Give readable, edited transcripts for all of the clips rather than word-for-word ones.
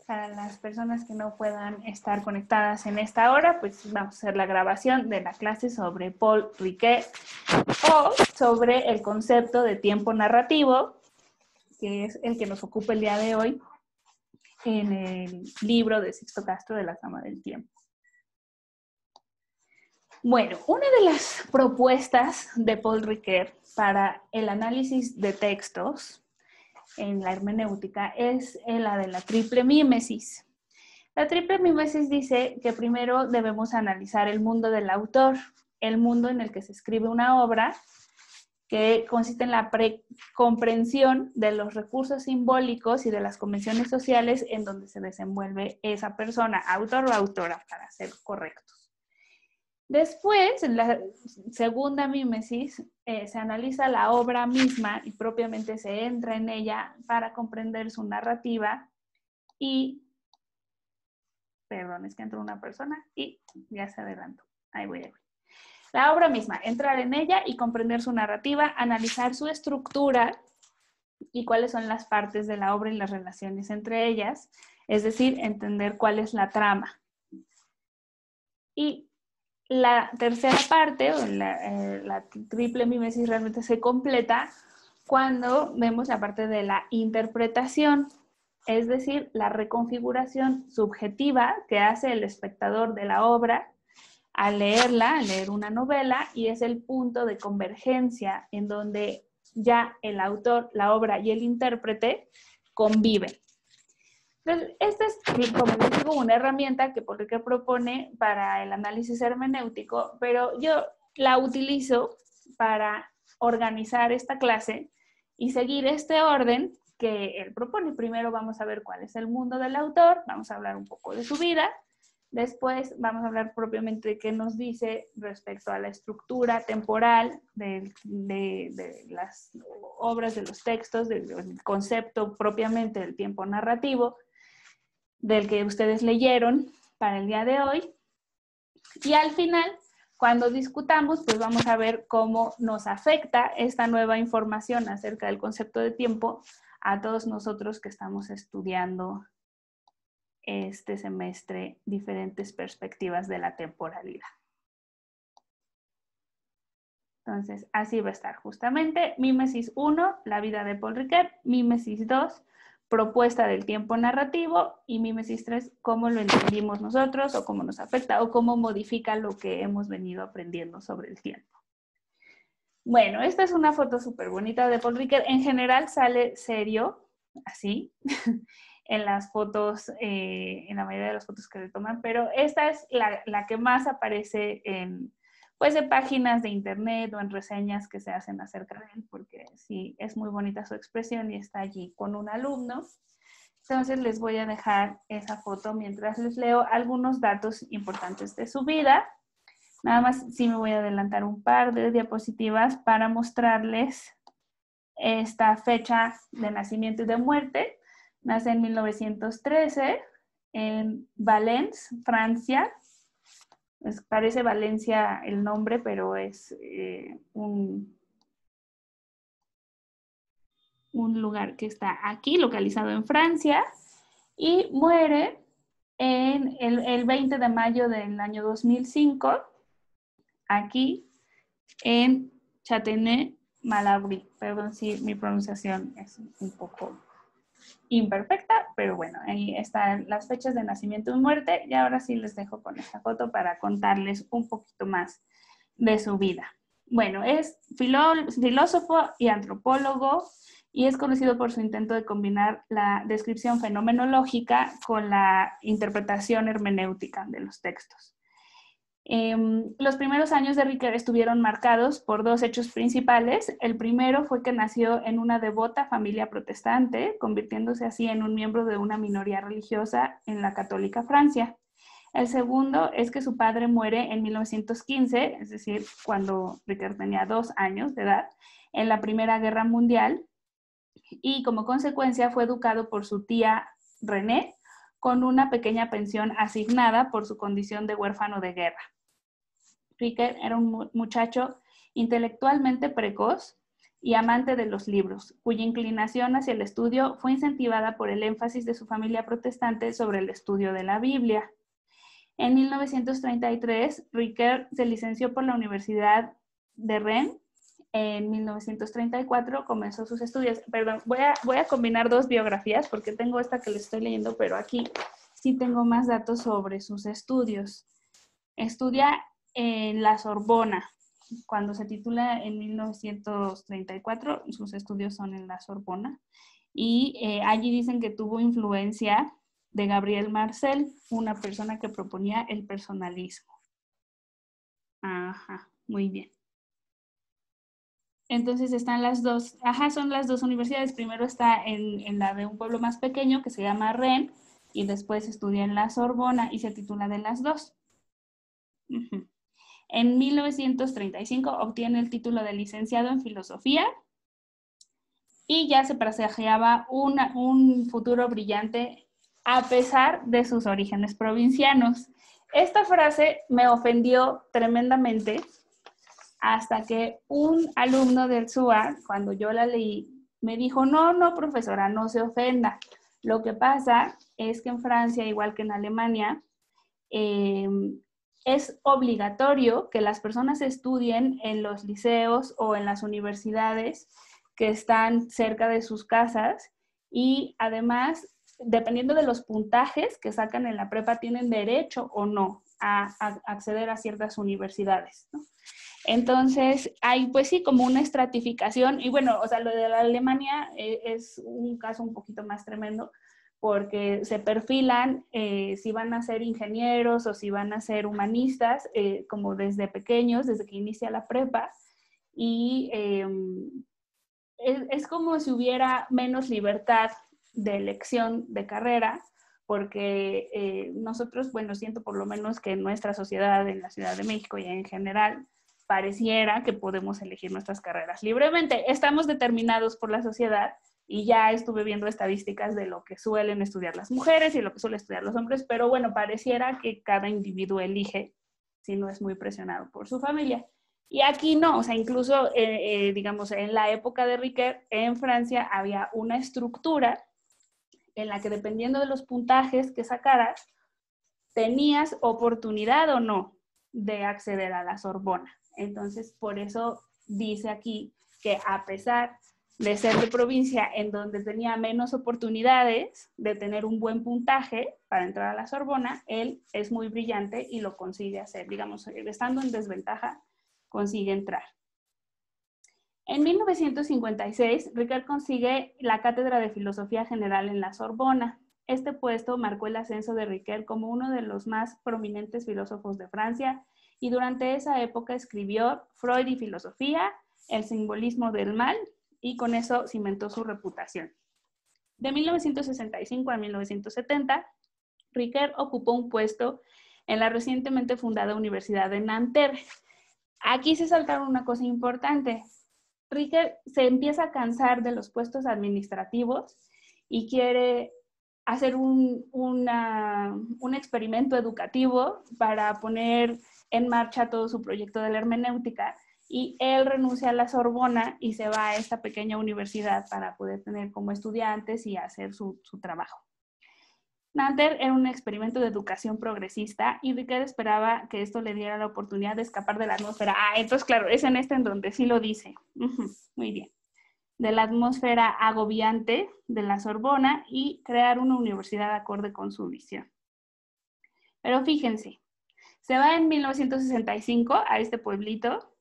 Para las personas que no puedan estar conectadas en esta hora, pues vamos a hacer la grabación de la clase sobre Paul Ricoeur o sobre el concepto de tiempo narrativo, que es el que nos ocupa el día de hoy en el libro de Sixto Castro de La Trama del Tiempo. Bueno, una de las propuestas de Paul Ricoeur para el análisis de textos en la hermenéutica es la de la triple mímesis. La triple mímesis dice que primero debemos analizar el mundo del autor, el mundo en el que se escribe una obra, que consiste en la comprensión de los recursos simbólicos y de las convenciones sociales en donde se desenvuelve esa persona, autor o autora, para ser correctos. Después, en la segunda mímesis, se analiza la obra misma y propiamente se entra en ella para comprender su narrativa y, perdón, es que entró una persona y ya se adelantó. Ahí voy. La obra misma, entrar en ella y comprender su narrativa, analizar su estructura y cuáles son las partes de la obra y las relaciones entre ellas, es decir, entender cuál es la trama. Y la tercera parte, o la triple mímesis, realmente se completa cuando vemos la parte de la interpretación, es decir, la reconfiguración subjetiva que hace el espectador de la obra al leerla, al leer una novela, y es el punto de convergencia en donde ya el autor, la obra y el intérprete conviven. Entonces, esta es, como les digo, una herramienta que Paul Ricoeur propone para el análisis hermenéutico, pero yo la utilizo para organizar esta clase y seguir este orden que él propone. Primero vamos a ver cuál es el mundo del autor, vamos a hablar un poco de su vida, después vamos a hablar propiamente de qué nos dice respecto a la estructura temporal de las obras, de los textos, del concepto propiamente del tiempo narrativo, del que ustedes leyeron para el día de hoy. Y al final, cuando discutamos, pues vamos a ver cómo nos afecta esta nueva información acerca del concepto de tiempo a todos nosotros que estamos estudiando este semestre diferentes perspectivas de la temporalidad. Entonces, así va a estar justamente. Mímesis 1, la vida de Paul Ricoeur. Mímesis 2, propuesta del tiempo narrativo. Y mímesis 3, cómo lo entendimos nosotros o cómo nos afecta o cómo modifica lo que hemos venido aprendiendo sobre el tiempo. Bueno, esta es una foto súper bonita de Paul Ricoeur. En general sale serio, así, en las fotos, en la mayoría de las fotos que le toman, pero esta es la que más aparece en, pues, en páginas de internet o en reseñas que se hacen acerca de él, porque sí, es muy bonita su expresión y está allí con un alumno. Entonces les voy a dejar esa foto mientras les leo algunos datos importantes de su vida. Nada más sí me voy a adelantar un par de diapositivas para mostrarles esta fecha de nacimiento y de muerte. Nace en 1913 en Valence, Francia. Parece Valencia el nombre, pero es un lugar que está aquí, localizado en Francia, y muere en el 20 de mayo del año 2005, aquí en Châtenay-Malabry. Perdón si mi pronunciación es un poco imperfecta, pero bueno, ahí están las fechas de nacimiento y muerte, y ahora sí les dejo con esta foto para contarles un poquito más de su vida. Bueno, es filósofo y antropólogo y es conocido por su intento de combinar la descripción fenomenológica con la interpretación hermenéutica de los textos. Los primeros años de Ricoeur estuvieron marcados por dos hechos principales. El primero fue que nació en una devota familia protestante, convirtiéndose así en un miembro de una minoría religiosa en la católica Francia. El segundo es que su padre muere en 1915, es decir, cuando Ricoeur tenía 2 años de edad, en la Primera Guerra Mundial, y como consecuencia fue educado por su tía René, con una pequeña pensión asignada por su condición de huérfano de guerra. Ricoeur era un muchacho intelectualmente precoz y amante de los libros, cuya inclinación hacia el estudio fue incentivada por el énfasis de su familia protestante sobre el estudio de la Biblia. En 1933, Ricoeur se licenció por la Universidad de Rennes. En 1934 comenzó sus estudios. Perdón, voy a combinar dos biografías porque tengo esta que les estoy leyendo, pero aquí sí tengo más datos sobre sus estudios. Estudia en la Sorbona. Cuando se titula en 1934, sus estudios son en la Sorbona. Y allí dicen que tuvo influencia de Gabriel Marcel, una persona que proponía el personalismo. Ajá, muy bien. Entonces están las dos, son las dos universidades. Primero está en la de un pueblo más pequeño que se llama Rennes y después estudia en la Sorbona y se titula de las dos. En 1935 obtiene el título de licenciado en filosofía y ya se presagiaba un futuro brillante a pesar de sus orígenes provincianos. Esta frase me ofendió tremendamente hasta que un alumno del SUA, cuando yo la leí, me dijo, no, profesora, no se ofenda. Lo que pasa es que en Francia, igual que en Alemania, es obligatorio que las personas estudien en los liceos o en las universidades que están cerca de sus casas y además, dependiendo de los puntajes que sacan en la prepa, tienen derecho o no a acceder a ciertas universidades, ¿no? Entonces, hay pues sí como una estratificación y bueno, o sea, lo de la Alemania es un caso un poquito más tremendo porque se perfilan si van a ser ingenieros o si van a ser humanistas, como desde pequeños, desde que inicia la prepa y es como si hubiera menos libertad de elección de carrera, porque nosotros, bueno, siento por lo menos que en nuestra sociedad, en la Ciudad de México y en general, pareciera que podemos elegir nuestras carreras libremente. Estamos determinados por la sociedad y ya estuve viendo estadísticas de lo que suelen estudiar las mujeres y lo que suelen estudiar los hombres, pero bueno, pareciera que cada individuo elige si no es muy presionado por su familia. Y aquí no, o sea, incluso, digamos, en la época de Ricoeur, en Francia había una estructura en la que dependiendo de los puntajes que sacaras, tenías oportunidad o no de acceder a la Sorbona. Entonces, por eso dice aquí que a pesar de ser de provincia en donde tenía menos oportunidades de tener un buen puntaje para entrar a la Sorbona, él es muy brillante y lo consigue hacer. Digamos, estando en desventaja, consigue entrar. En 1956, Ricoeur consigue la cátedra de Filosofía General en la Sorbona. Este puesto marcó el ascenso de Ricoeur como uno de los más prominentes filósofos de Francia y durante esa época escribió Freud y Filosofía, El simbolismo del mal y con eso cimentó su reputación. De 1965 a 1970, Ricoeur ocupó un puesto en la recientemente fundada Universidad de Nanterre. Aquí se saltaron una cosa importante. Ricoeur se empieza a cansar de los puestos administrativos y quiere hacer un experimento educativo para poner en marcha todo su proyecto de la hermenéutica y él renuncia a la Sorbona y se va a esta pequeña universidad para poder tener como estudiantes y hacer su trabajo. Nanterre era un experimento de educación progresista y Ricoeur esperaba que esto le diera la oportunidad de escapar de la atmósfera. Entonces, claro, es en en donde sí lo dice. Muy bien. De la atmósfera agobiante de la Sorbona y crear una universidad acorde con su visión. Pero fíjense, se va en 1965 a este pueblito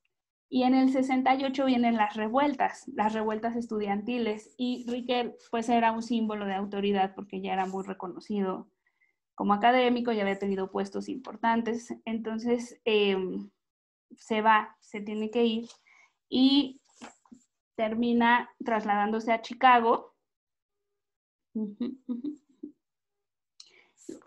y en el 68 vienen las revueltas estudiantiles y Ricoeur pues era un símbolo de autoridad porque ya era muy reconocido como académico, ya había tenido puestos importantes, entonces se tiene que ir y termina trasladándose a Chicago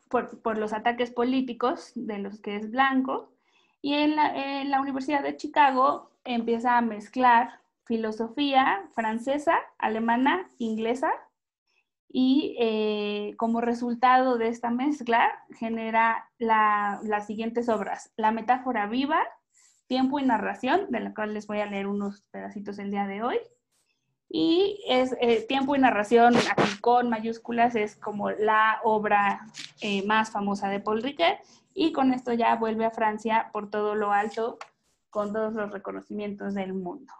por los ataques políticos de los que es blanco y en la Universidad de Chicago empieza a mezclar filosofía francesa, alemana, inglesa y como resultado de esta mezcla genera las siguientes obras: La metáfora viva, Tiempo y narración, de la cual les voy a leer unos pedacitos el día de hoy, Y es Tiempo y narración, aquí con mayúsculas, es como la obra más famosa de Paul Ricoeur, y con esto ya vuelve a Francia por todo lo alto, con todos los reconocimientos del mundo.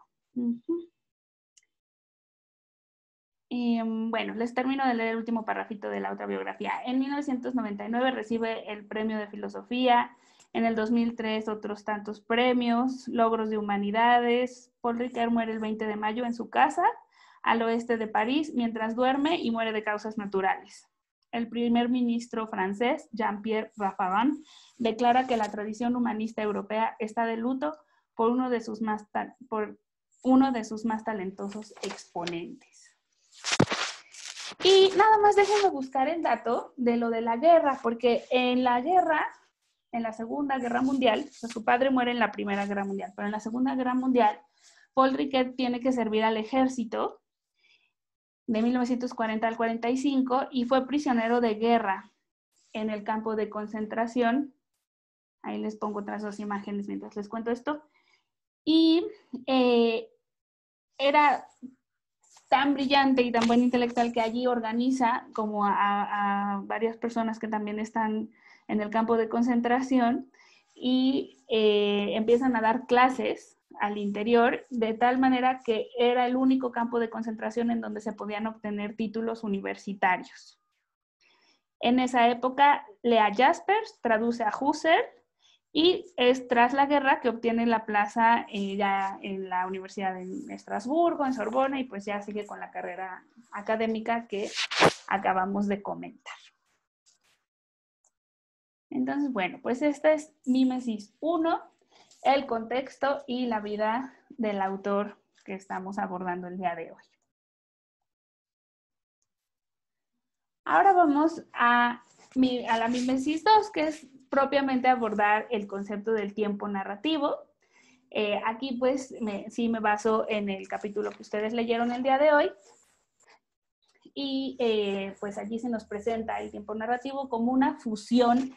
Y, bueno, les termino de leer el último parrafito de la autobiografía. En 1999 recibe el premio de filosofía, en el 2003 otros tantos premios, logros de humanidades. Paul Ricoeur muere el 20 de mayo en su casa, al oeste de París, mientras duerme, y muere de causas naturales. El primer ministro francés, Jean-Pierre Raffarin, declara que la tradición humanista europea está de luto por uno de sus más talentosos exponentes. Y nada más déjenme buscar el dato de lo de la guerra, porque en la guerra, en la Segunda Guerra Mundial, o sea, su padre muere en la Primera Guerra Mundial, pero en la Segunda Guerra Mundial, Paul Ricoeur tiene que servir al ejército de 1940 al 45 y fue prisionero de guerra en el campo de concentración. Ahí les pongo otras dos imágenes mientras les cuento esto. Y era tan brillante y tan buen intelectual que allí organiza como a varias personas que también están en el campo de concentración y empiezan a dar clases al interior, de tal manera que era el único campo de concentración en donde se podían obtener títulos universitarios. En esa época, Lea Jaspers traduce a Husserl, y es tras la guerra que obtiene la plaza ya en la Universidad de Estrasburgo, en Sorbona, y pues ya sigue con la carrera académica que acabamos de comentar. Entonces, bueno, pues esta es Mimesis 1, el contexto y la vida del autor que estamos abordando el día de hoy. Ahora vamos a la Mimesis 2, que es propiamente abordar el concepto del tiempo narrativo. Aquí pues sí me baso en el capítulo que ustedes leyeron el día de hoy, y pues allí se nos presenta el tiempo narrativo como una fusión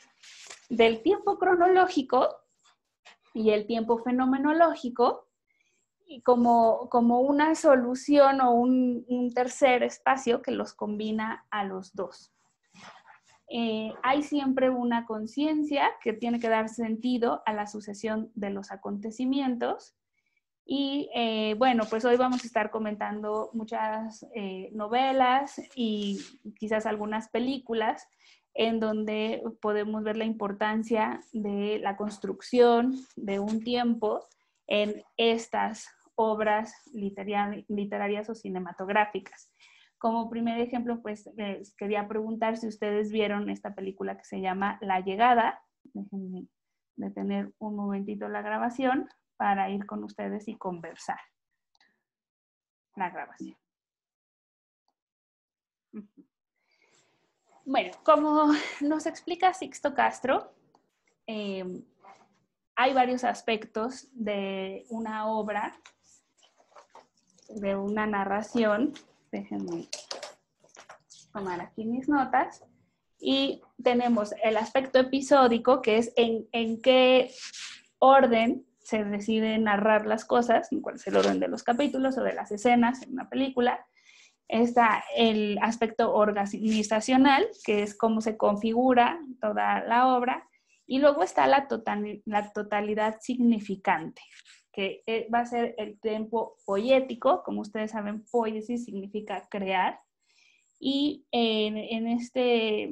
del tiempo cronológico y el tiempo fenomenológico, y como una solución o un tercer espacio que los combina a los dos. Hay siempre una conciencia que tiene que dar sentido a la sucesión de los acontecimientos. Y bueno, pues hoy vamos a estar comentando muchas novelas y quizás algunas películas en donde podemos ver la importancia de la construcción de un tiempo en estas obras literarias o cinematográficas. Como primer ejemplo, pues quería preguntar si ustedes vieron esta película que se llama La Llegada. Déjenme detener un momentito la grabación para ir con ustedes y conversar. La grabación. Bueno, como nos explica Sixto Castro, hay varios aspectos de una obra, de una narración. Déjenme tomar aquí mis notas. Y tenemos el aspecto episódico, que es en qué orden se decide narrar las cosas, en cuál es el orden de los capítulos o de las escenas en una película. Está el aspecto organizacional, que es cómo se configura toda la obra. Y luego está la totalidad significante, que va a ser el tiempo poético. Como ustedes saben, poiesis significa crear. Y en este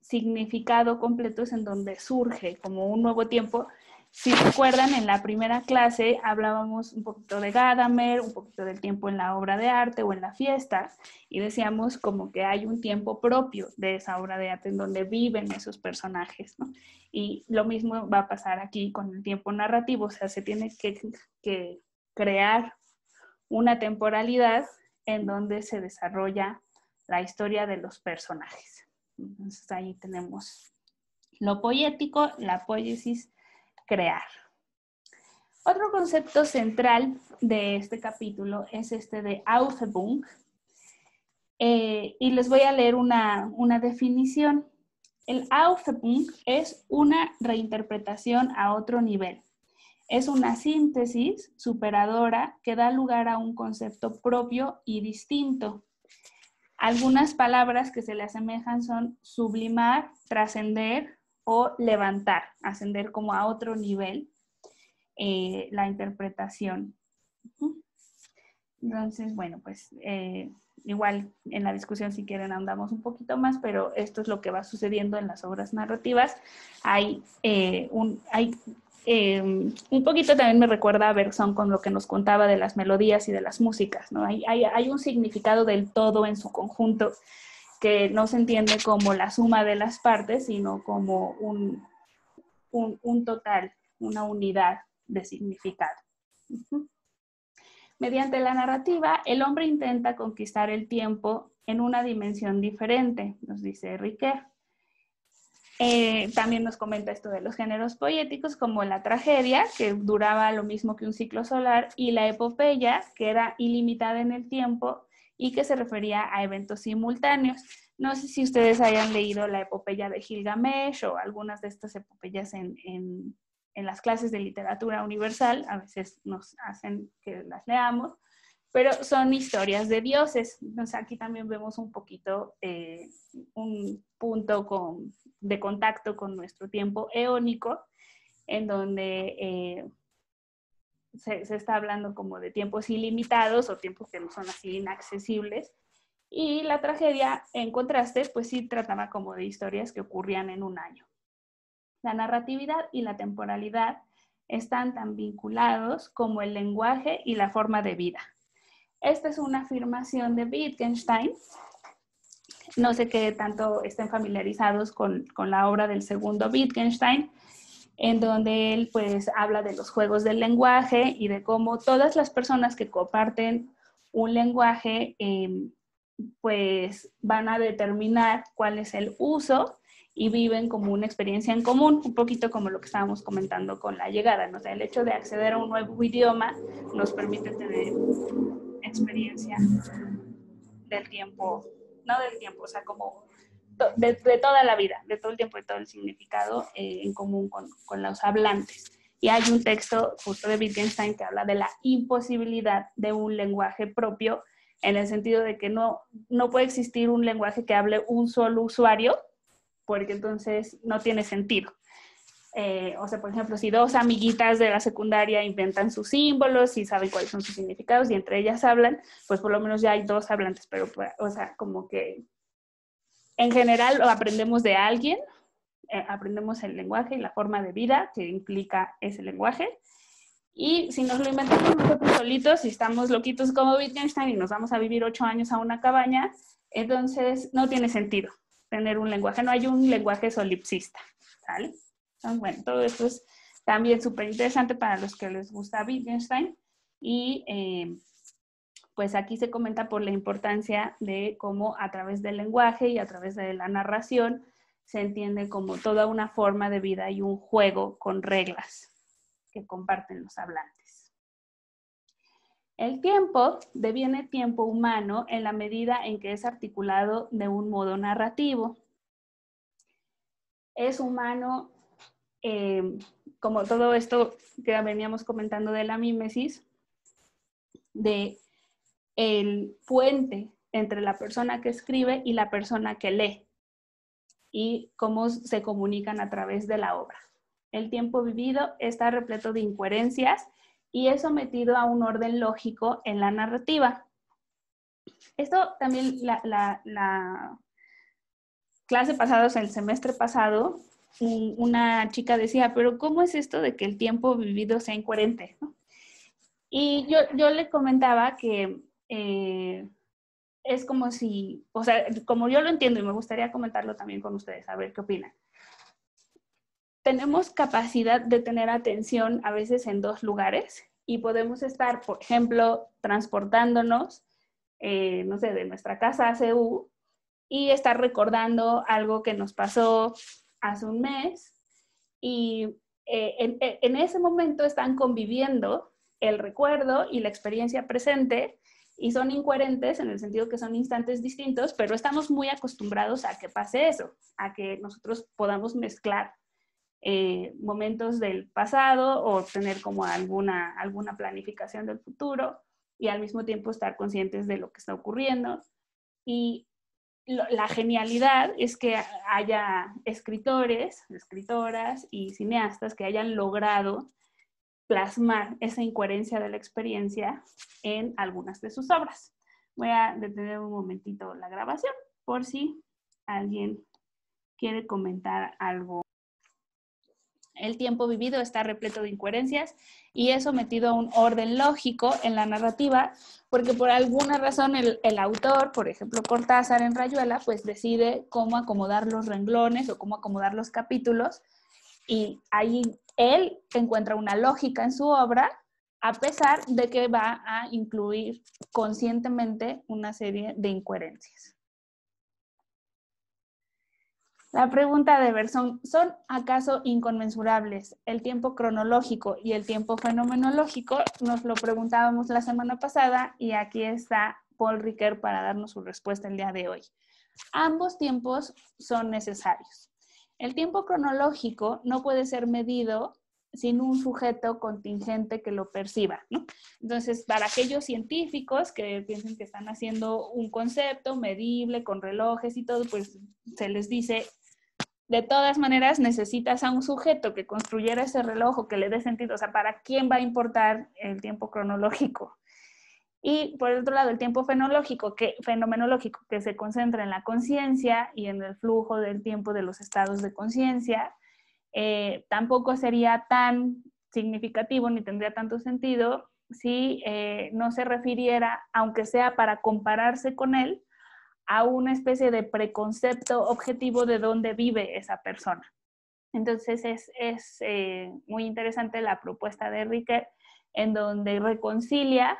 significado completo es en donde surge como un nuevo tiempo. Si recuerdan, en la primera clase hablábamos un poquito de Gadamer, un poquito del tiempo en la obra de arte o en la fiesta, y decíamos como que hay un tiempo propio de esa obra de arte en donde viven esos personajes, ¿no? Y lo mismo va a pasar aquí con el tiempo narrativo, o sea, se tiene que crear una temporalidad en donde se desarrolla la historia de los personajes. Entonces ahí tenemos lo poético, la poiesis, crear. Otro concepto central de este capítulo es este de Aufhebung, y les voy a leer una definición. El Aufhebung es una reinterpretación a otro nivel. Es una síntesis superadora que da lugar a un concepto propio y distinto. Algunas palabras que se le asemejan son sublimar, trascender o levantar, ascender como a otro nivel la interpretación. Entonces, bueno, pues igual en la discusión si quieren andamos un poquito más, pero esto es lo que va sucediendo en las obras narrativas. Un poquito también me recuerda a Bergson con lo que nos contaba de las melodías y de las músicas, ¿no? Hay un significado del todo en su conjunto que no se entiende como la suma de las partes, sino como un total, una unidad de significado. Mediante la narrativa, el hombre intenta conquistar el tiempo en una dimensión diferente, nos dice Riquet. También nos comenta esto de los géneros poéticos, como la tragedia, que duraba lo mismo que un ciclo solar, y la epopeya, que era ilimitada en el tiempo y que se refería a eventos simultáneos. No sé si ustedes hayan leído la epopeya de Gilgamesh o algunas de estas epopeyas en las clases de literatura universal, a veces nos hacen que las leamos, pero son historias de dioses. Entonces aquí también vemos un poquito un punto de contacto con nuestro tiempo eónico, en donde se está hablando como de tiempos ilimitados o tiempos que no son así inaccesibles. Y la tragedia, en contraste, pues sí trataba como de historias que ocurrían en un año. La narratividad y la temporalidad están tan vinculados como el lenguaje y la forma de vida. Esta es una afirmación de Wittgenstein. No sé qué tanto estén familiarizados con la obra del segundo Wittgenstein, en donde él pues habla de los juegos del lenguaje y de cómo todas las personas que comparten un lenguaje pues van a determinar cuál es el uso y viven como una experiencia en común, un poquito como lo que estábamos comentando con la llegada, ¿no? O sea, el hecho de acceder a un nuevo idioma nos permite tener experiencia del tiempo, no del tiempo, o sea, como de toda la vida, de todo el tiempo y todo el significado en común con los hablantes. Y hay un texto justo de Wittgenstein que habla de la imposibilidad de un lenguaje propio, en el sentido de que no puede existir un lenguaje que hable un solo usuario, porque entonces no tiene sentido. O sea, por ejemplo, si dos amiguitas de la secundaria inventan sus símbolos y saben cuáles son sus significados y entre ellas hablan, pues por lo menos ya hay dos hablantes, pero, o sea, como que en general lo aprendemos de alguien, aprendemos el lenguaje y la forma de vida que implica ese lenguaje. Y si nos lo inventamos nosotros solitos, si estamos loquitos como Wittgenstein y nos vamos a vivir 8 años a una cabaña, entonces no tiene sentido tener un lenguaje, no hay un lenguaje solipsista, ¿sale? Entonces, bueno, todo esto es también súper interesante para los que les gusta Wittgenstein y pues aquí se comenta por la importancia de cómo a través del lenguaje y a través de la narración se entiende como toda una forma de vida y un juego con reglas que comparten los hablantes. El tiempo deviene tiempo humano en la medida en que es articulado de un modo narrativo. Es humano, como todo esto que veníamos comentando de la mímesis, de el puente entre la persona que escribe y la persona que lee y cómo se comunican a través de la obra. El tiempo vivido está repleto de incoherencias y es sometido a un orden lógico en la narrativa. Esto también la clase pasada, o sea, el semestre pasado, una chica decía, pero ¿cómo es esto de que el tiempo vivido sea incoherente? ¿No? Y yo le comentaba que es como si, o sea, como yo lo entiendo y me gustaría comentarlo también con ustedes, a ver qué opinan. Tenemos capacidad de tener atención a veces en dos lugares y podemos estar, por ejemplo, transportándonos, no sé, de nuestra casa a CU y estar recordando algo que nos pasó hace un mes y en ese momento están conviviendo el recuerdo y la experiencia presente y son incoherentes en el sentido que son instantes distintos, pero estamos muy acostumbrados a que pase eso, a que nosotros podamos mezclar momentos del pasado o tener como alguna planificación del futuro y al mismo tiempo estar conscientes de lo que está ocurriendo. Y la genialidad es que haya escritores, escritoras y cineastas que hayan logrado plasmar esa incoherencia de la experiencia en algunas de sus obras. Voy a detener un momentito la grabación por si alguien quiere comentar algo. El tiempo vivido está repleto de incoherencias y es sometido a un orden lógico en la narrativa, porque por alguna razón el autor, por ejemplo Cortázar en Rayuela, pues decide cómo acomodar los renglones o cómo acomodar los capítulos, y ahí él encuentra una lógica en su obra, a pesar de que va a incluir conscientemente una serie de incoherencias. La pregunta de Bergson, ¿son acaso inconmensurables el tiempo cronológico y el tiempo fenomenológico? Nos lo preguntábamos la semana pasada y aquí está Paul Ricoeur para darnos su respuesta el día de hoy. Ambos tiempos son necesarios. El tiempo cronológico no puede ser medido sin un sujeto contingente que lo perciba, ¿no? Entonces, para aquellos científicos que piensan que están haciendo un concepto medible con relojes y todo, pues se les dice, de todas maneras necesitas a un sujeto que construyera ese reloj o que le dé sentido. O sea, ¿para quién va a importar el tiempo cronológico? Y por el otro lado, el tiempo fenomenológico que se concentra en la conciencia y en el flujo del tiempo de los estados de conciencia, tampoco sería tan significativo ni tendría tanto sentido si no se refiriera, aunque sea para compararse con él, a una especie de preconcepto objetivo de dónde vive esa persona. Entonces es muy interesante la propuesta de Ricoeur, en donde reconcilia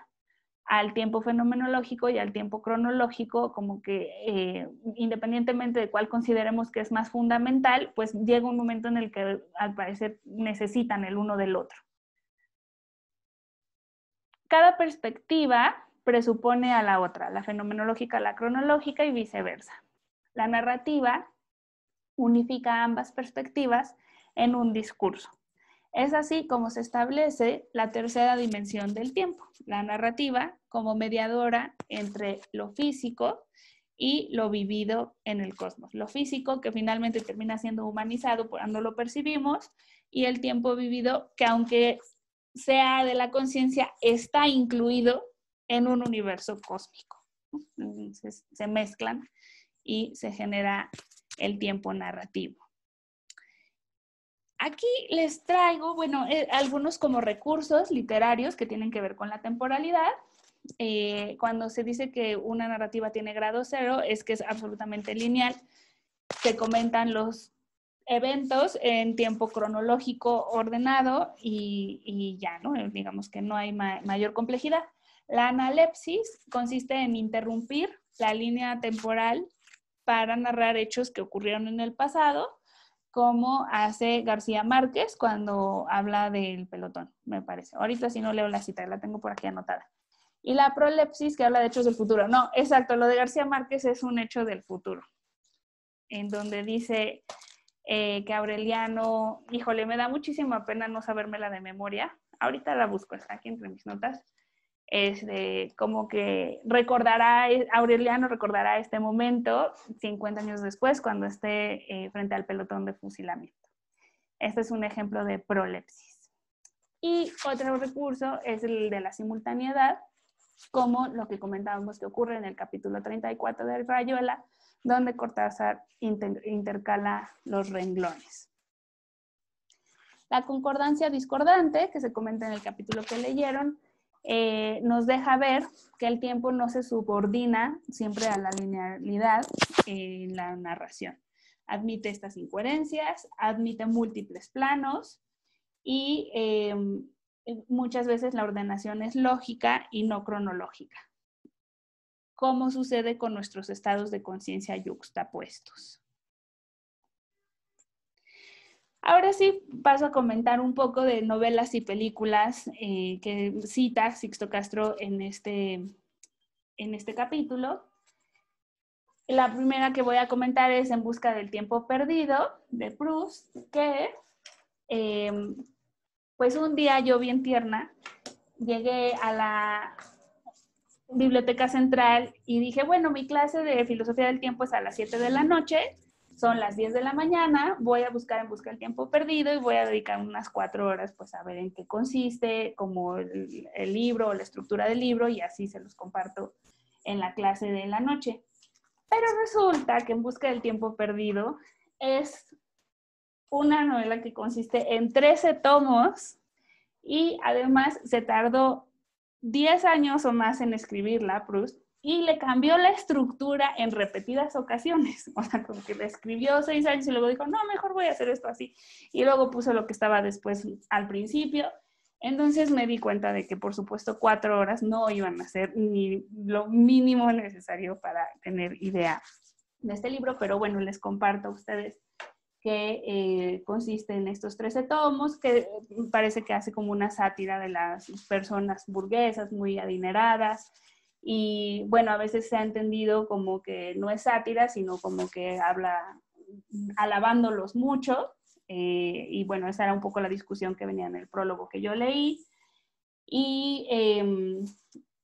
al tiempo fenomenológico y al tiempo cronológico, como que independientemente de cuál consideremos que es más fundamental, pues llega un momento en el que al parecer necesitan el uno del otro. Cada perspectiva presupone a la otra, la fenomenológica a la cronológica y viceversa. La narrativa unifica ambas perspectivas en un discurso. Es así como se establece la tercera dimensión del tiempo, la narrativa como mediadora entre lo físico y lo vivido en el cosmos. Lo físico que finalmente termina siendo humanizado cuando lo percibimos, y el tiempo vivido que, aunque sea de la conciencia, está incluido en un universo cósmico. Entonces se mezclan y se genera el tiempo narrativo. Aquí les traigo, bueno, algunos como recursos literarios que tienen que ver con la temporalidad. Cuando se dice que una narrativa tiene grado cero, es que es absolutamente lineal. Se comentan los eventos en tiempo cronológico ordenado y ya, ¿no? Digamos que no hay mayor complejidad. La analepsis consiste en interrumpir la línea temporal para narrar hechos que ocurrieron en el pasado, como hace García Márquez cuando habla del pelotón, me parece. Ahorita si no leo la cita, la tengo por aquí anotada. Y la prolepsis, que habla de hechos del futuro. No, exacto, lo de García Márquez es un hecho del futuro, en donde dice que Aureliano, híjole, me da muchísima pena no sabérmela de memoria. Ahorita la busco, está aquí entre mis notas. Es de como que Aureliano recordará este momento 50 años después cuando esté frente al pelotón de fusilamiento. Este es un ejemplo de prolepsis. Y otro recurso es el de la simultaneidad, como lo que comentábamos que ocurre en el capítulo 34 de Rayuela, donde Cortázar intercala los renglones. La concordancia discordante, que se comenta en el capítulo que leyeron, nos deja ver que el tiempo no se subordina siempre a la linealidad en la narración. Admite estas incoherencias, admite múltiples planos y muchas veces la ordenación es lógica y no cronológica, como sucede con nuestros estados de conciencia yuxtapuestos. Ahora sí paso a comentar un poco de novelas y películas que cita Sixto Castro en este capítulo. La primera que voy a comentar es En busca del tiempo perdido, de Proust, que pues un día yo bien tierna llegué a la Biblioteca Central y dije, bueno, mi clase de filosofía del tiempo es a las 7 de la noche, son las 10 de la mañana, voy a buscar en busca del tiempo perdido y voy a dedicar unas 4 horas pues a ver en qué consiste, como el libro o la estructura del libro, y así se los comparto en la clase de la noche. Pero resulta que En busca del tiempo perdido es una novela que consiste en 13 tomos y además se tardó 10 años o más en escribirla, Proust, y le cambió la estructura en repetidas ocasiones. O sea, como que la escribió 6 años y luego dijo, no, mejor voy a hacer esto así. Y luego puso lo que estaba después al principio. Entonces me di cuenta de que, por supuesto, 4 horas no iban a ser ni lo mínimo necesario para tener idea de este libro, pero bueno, les comparto a ustedes que consiste en estos 13 tomos, que parece que hace como una sátira de las personas burguesas muy adineradas, y bueno, a veces se ha entendido como que no es sátira, sino como que habla alabándolos mucho, y bueno, esa era un poco la discusión que venía en el prólogo que yo leí, y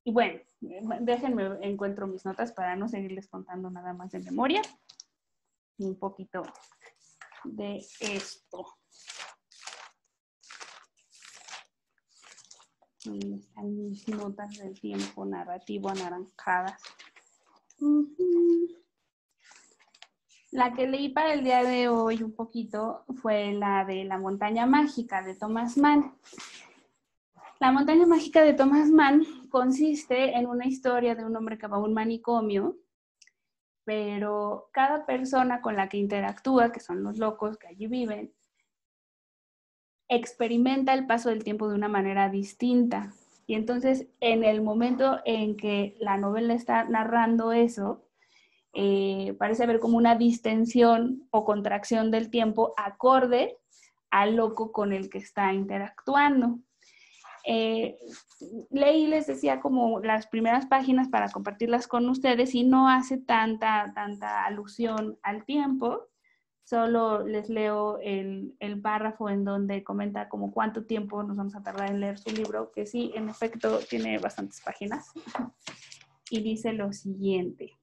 bueno, déjenme encuentro mis notas para no seguirles contando nada más de memoria, un poquito de esto. ¿Dónde están mis notas del tiempo narrativo anaranjadas? La que leí para el día de hoy un poquito fue la de La montaña mágica de Thomas Mann. La montaña mágica de Thomas Mann consiste en una historia de un hombre que va a un manicomio, pero cada persona con la que interactúa, que son los locos que allí viven, experimenta el paso del tiempo de una manera distinta. Y entonces, en el momento en que la novela está narrando eso, parece haber como una distensión o contracción del tiempo acorde al loco con el que está interactuando. Leí, les decía, como las primeras páginas para compartirlas con ustedes y no hace tanta alusión al tiempo. Solo les leo el párrafo en donde comenta como cuánto tiempo nos vamos a tardar en leer su libro, que sí, en efecto, tiene bastantes páginas. Y dice lo siguiente.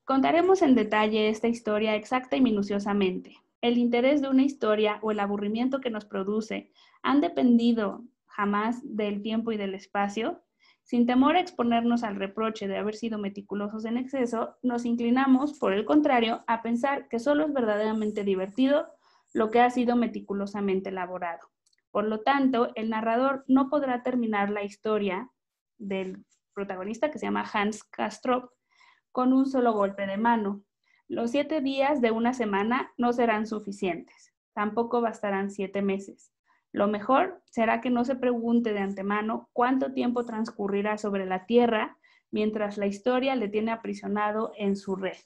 Contaremos en detalle esta historia exacta y minuciosamente. El interés de una historia o el aburrimiento que nos produce han dependido jamás del tiempo y del espacio. Sin temor a exponernos al reproche de haber sido meticulosos en exceso, nos inclinamos, por el contrario, a pensar que solo es verdaderamente divertido lo que ha sido meticulosamente elaborado. Por lo tanto, el narrador no podrá terminar la historia del protagonista, que se llama Hans Castorp, con un solo golpe de mano. Los 7 días de una semana no serán suficientes. Tampoco bastarán 7 meses. Lo mejor será que no se pregunte de antemano cuánto tiempo transcurrirá sobre la Tierra mientras la historia le tiene aprisionado en su red.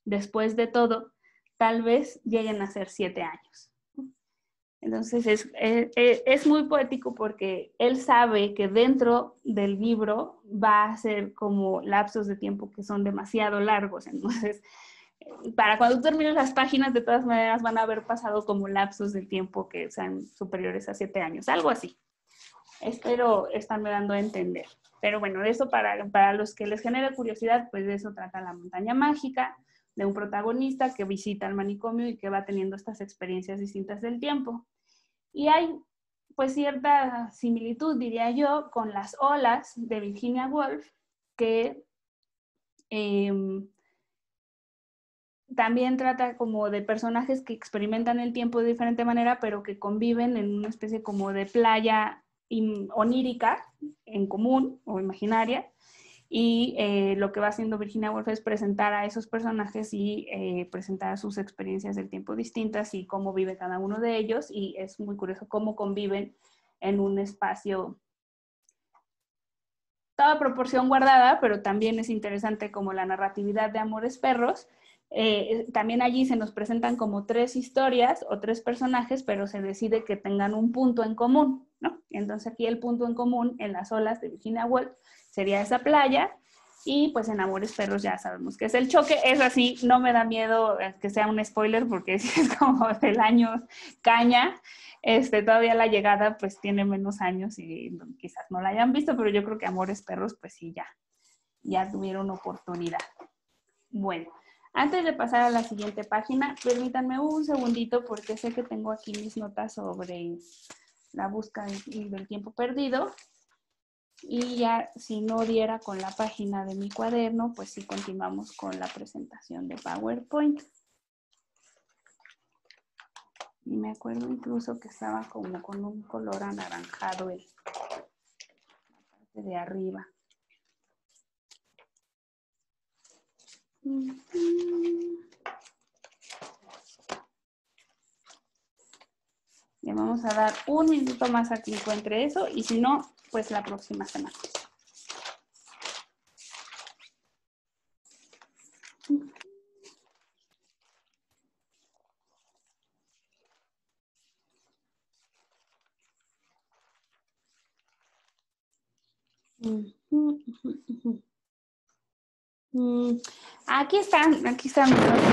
Después de todo, tal vez lleguen a ser 7 años. Entonces es muy poético porque él sabe que dentro del libro va a ser como lapsos de tiempo que son demasiado largos. Entonces, para cuando termines las páginas, de todas maneras van a haber pasado como lapsos de tiempo que sean superiores a 7 años, algo así. Espero estarme dando a entender. Pero bueno, eso para los que les genera curiosidad, pues de eso trata La montaña mágica, de un protagonista que visita el manicomio y que va teniendo estas experiencias distintas del tiempo. Y hay pues cierta similitud, diría yo, con Las olas de Virginia Woolf, que también trata como de personajes que experimentan el tiempo de diferente manera, pero que conviven en una especie como de playa onírica en común o imaginaria. Y lo que va haciendo Virginia Woolf es presentar a esos personajes y presentar sus experiencias del tiempo distintas y cómo vive cada uno de ellos. Y es muy curioso cómo conviven en un espacio, toda proporción guardada, pero también es interesante como la narratividad de Amores Perros. También allí se nos presentan como 3 historias o 3 personajes, pero se decide que tengan un punto en común, ¿no? Entonces aquí el punto en común en Las olas de Virginia Woolf sería esa playa, Y pues en Amores Perros ya sabemos que es el choque. Es así, no me da miedo que sea un spoiler porque es como del año caña. Todavía la llegada pues tiene menos años y quizás no la hayan visto, pero yo creo que Amores Perros pues sí, ya tuvieron oportunidad. Bueno, antes de pasar a la siguiente página, permítanme un segundito porque sé que tengo aquí mis notas sobre la búsqueda del tiempo perdido. Y ya si no diera con la página de mi cuaderno, pues sí continuamos con la presentación de PowerPoint. Y me acuerdo incluso que estaba como con un color anaranjado en la parte de arriba. Le vamos a dar un minuto más a que encuentre eso y si no, pues la próxima semana. Aquí están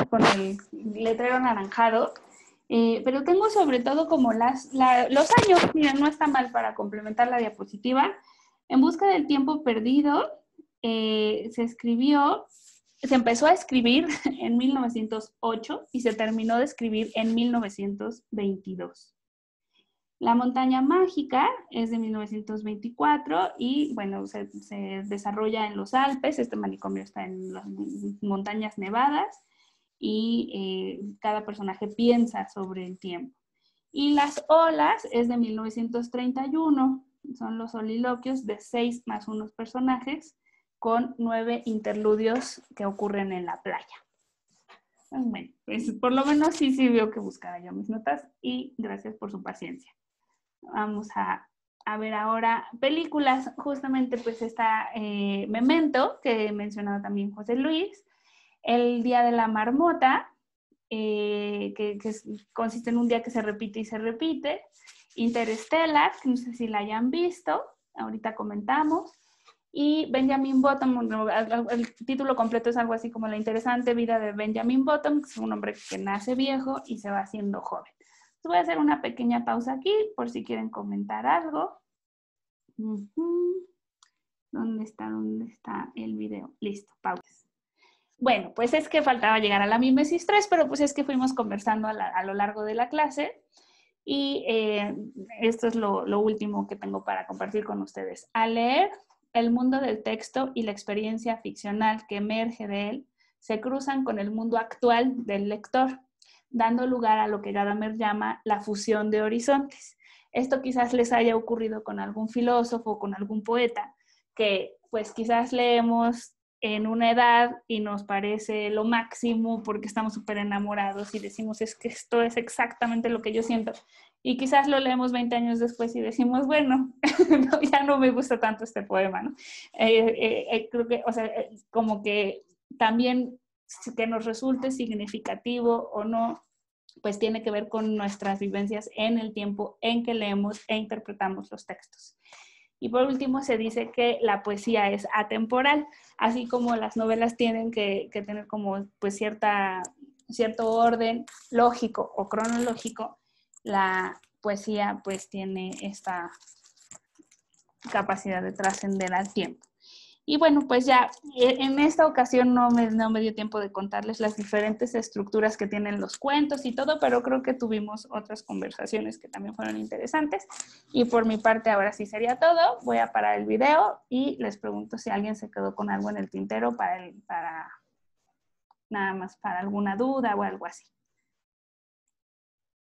con el letrero anaranjado, pero tengo sobre todo como los años, miren, no está mal para complementar la diapositiva. En busca del tiempo perdido, se empezó a escribir en 1908 y se terminó de escribir en 1922. La montaña mágica es de 1924 y, bueno, se desarrolla en los Alpes. Este manicomio está en las montañas nevadas y cada personaje piensa sobre el tiempo. Y Las olas es de 1931. Son los soliloquios de 6 más unos personajes con 9 interludios que ocurren en la playa. Bueno, pues por lo menos sí veo que buscara yo mis notas y gracias por su paciencia. Vamos a ver ahora películas. Justamente pues está Memento, que mencionaba también José Luis, El Día de la Marmota, que consiste en un día que se repite y se repite, Interstellar, que no sé si la hayan visto, ahorita comentamos, y Benjamin Button. El título completo es algo así como La interesante vida de Benjamin Button, que es un hombre que nace viejo y se va haciendo joven. Voy a hacer una pequeña pausa aquí por si quieren comentar algo. ¿Dónde está el video? Listo, pausa. Bueno, pues es que faltaba llegar a la mimesis 3, pero pues es que fuimos conversando a lo largo de la clase y esto es lo último que tengo para compartir con ustedes. Al leer, el mundo del texto y la experiencia ficcional que emerge de él se cruzan con el mundo actual del lector, dando lugar a lo que Gadamer llama la fusión de horizontes. Esto quizás les haya ocurrido con algún filósofo, con algún poeta, que pues quizás leemos en una edad y nos parece lo máximo porque estamos súper enamorados y decimos es que esto es exactamente lo que yo siento. Y quizás lo leemos 20 años después y decimos, bueno, no, ya no me gusta tanto este poema, ¿no? Creo que, o sea, como que también que nos resulte significativo o no, pues tiene que ver con nuestras vivencias en el tiempo en que leemos e interpretamos los textos. Y por último se dice que la poesía es atemporal, así como las novelas tienen que tener como pues cierto orden lógico o cronológico, la poesía pues tiene esta capacidad de trascender al tiempo. Y bueno, pues ya en esta ocasión no me dio tiempo de contarles las diferentes estructuras que tienen los cuentos y todo, pero creo que tuvimos otras conversaciones que también fueron interesantes. Y por mi parte ahora sí sería todo. Voy a parar el video y les pregunto si alguien se quedó con algo en el tintero para nada más para alguna duda o algo así.